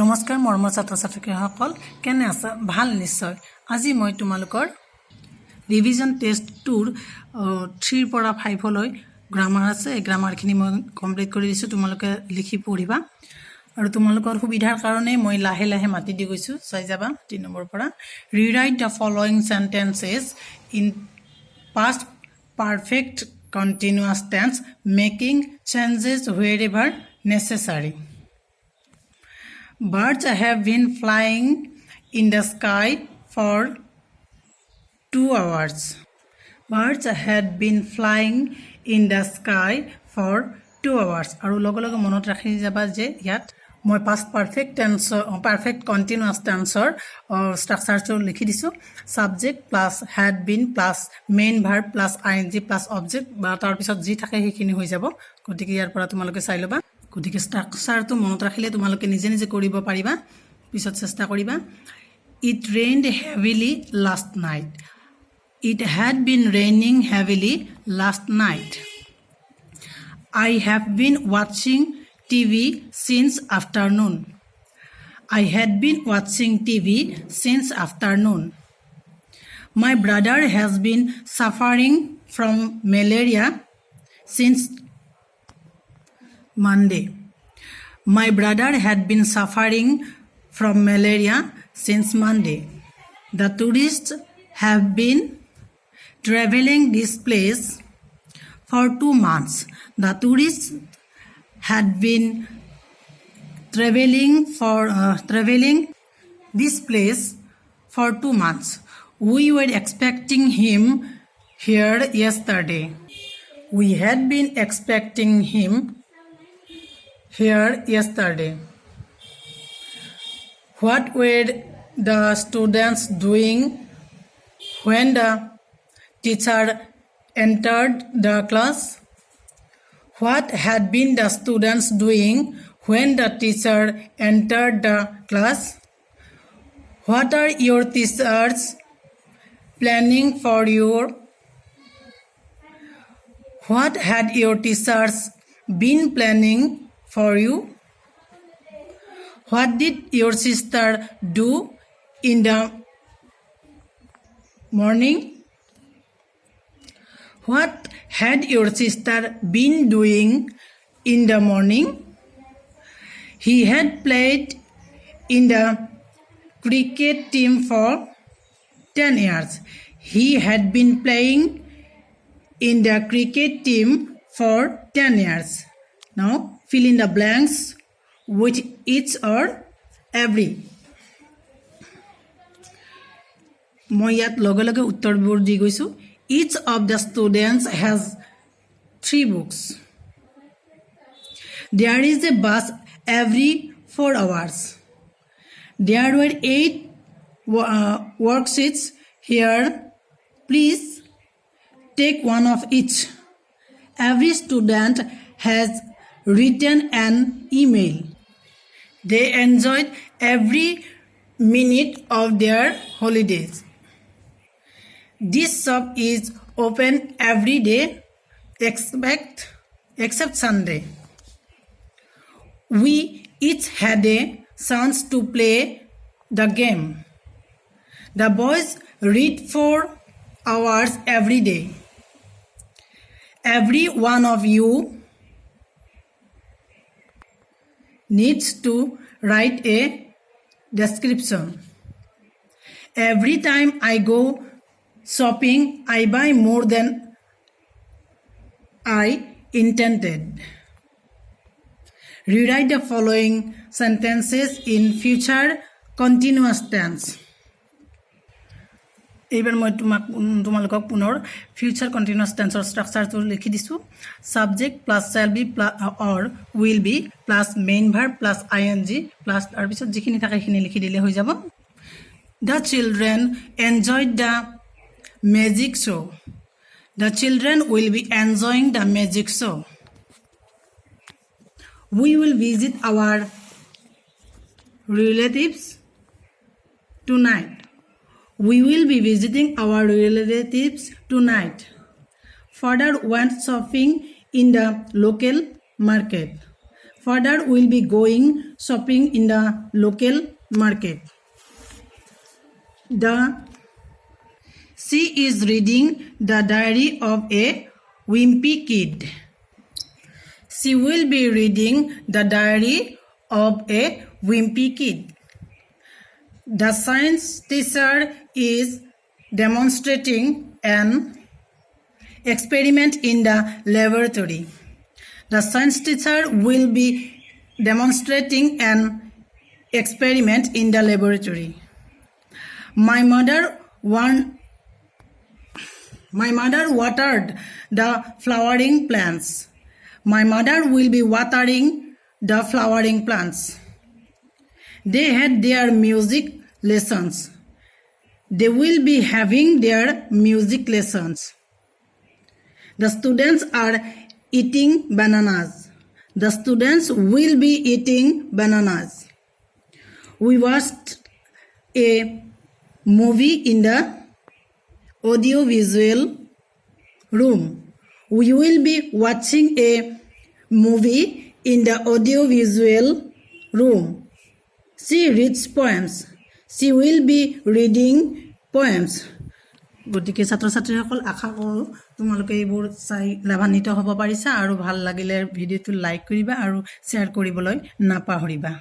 নমস্কাৰ মৰমৰ ছাত্ৰ ছাত্ৰীসকল কেনে আছা ভাল নিশ্চয় আজি মই তোমালোকৰ ৰিভিজন টেষ্ট 2 3 পৰা 5 লৈ গ্ৰামাৰ আছে এই গ্ৰামাৰখিনি মই কমপ্লিট কৰি দিছো তোমালোকে লিখি পঢ়িবা আৰু তোমালোকৰ সুবিধাৰ কাৰণে মই লাহে লাহে মাতি দি গৈছো চাই যাবা 3 নম্বৰ পৰা rewrite the following sentences in past perfect continuous tense making changes wherever necessary. Birds have been flying in the sky for 2 hours. Birds had been flying in the sky for 2 hours. আৰু লগে লগে মনত ৰাখি যাবা যে ইয়াত মই past perfect tense perfect continuous tenseৰ স্ট্ৰাকচাৰটো লিখি দিছো subject plus had been plus main verb plus ing plus object বা তাৰ পিছত যি থাকে সেইখিনি হৈ যাব গতিকে ইয়াৰ পৰা তোমালোকে চাই লবা গতিকে স্ট্ৰাকচাৰটো মনত ৰাখিলে তোমালোকে নিজে নিজে কৰিব পাৰিবা পিছত চেষ্টা কৰিবা it rained heavily last night it had been raining heavily last night I have been watching TV since afternoon I had been watching TV since afternoon my brother has been suffering from malaria since Monday. My brother had been suffering from malaria since Monday. The tourists have been traveling this place for 2 months. The tourists had been traveling this place for 2 months. We were expecting him here yesterday. We had been expecting him here yesterday. What were the students doing when the teacher entered the class? What had been the students doing when the teacher entered the class? What are your teachers planning for your? What had your teachers been planning for you? What did your sister do in the morning? What had your sister been doing in the morning? He had played in the cricket team for 10 years. He had been playing in the cricket team for 10 years. Now fill in the blanks with each or every. মই ইয়াত লগে লগে উত্তৰবোৰ দি গৈছো each of the students has 3 books. There is a bus every 4 hours. There were 8 worksheets here. Please take one of each. Every student has written an email. They enjoyed every minute of their holidays. This shop is open every day except Sunday. We each had a chance to play the game. The boys read 4 hours every day. Every one of you needs to write a description. Every time I go shopping, I buy more than I intended. Rewrite the following sentences in future continuous tense. এইবাৰ মই তোমালোকক পুনৰ future continuous টেন্সৰ স্ট্ৰাকচাৰটো লিখি দিছো subject plus shall be or will be plus main verb plus ing plus তাৰ পিছত যিখিনি থাকে সেইখিনি লিখি দিলে হৈ যাব The children enjoyed the magic show. The children will be enjoying the magic show. We will visit our relatives tonight. We will be visiting our relatives tonight. Father went shopping in the local market. Father will be going shopping in the local market. She is reading the diary of a wimpy kid. She will be reading the diary of a wimpy kid. The science teacher is demonstrating an experiment in the laboratory. The science teacher will be demonstrating an experiment in the laboratory. My mother watered the flowering plants. My mother will be watering the flowering plants. They had their music lessons. They will be having their music lessons. The students are eating bananas. The students will be eating bananas. We watched a movie in the audiovisual room. We will be watching a movie in the audiovisual room. She reads poems. She will be reading poems. গতিকে ছাত্ৰ ছাত্ৰীসকল আশা কৰোঁ তোমালোকে এইবোৰ চাই লাভান্বিত হ'ব পাৰিছা আৰু ভাল লাগিলে ভিডিঅ'টো লাইক কৰিবা আৰু শ্বেয়াৰ কৰিবলৈ নাপাহৰিবা।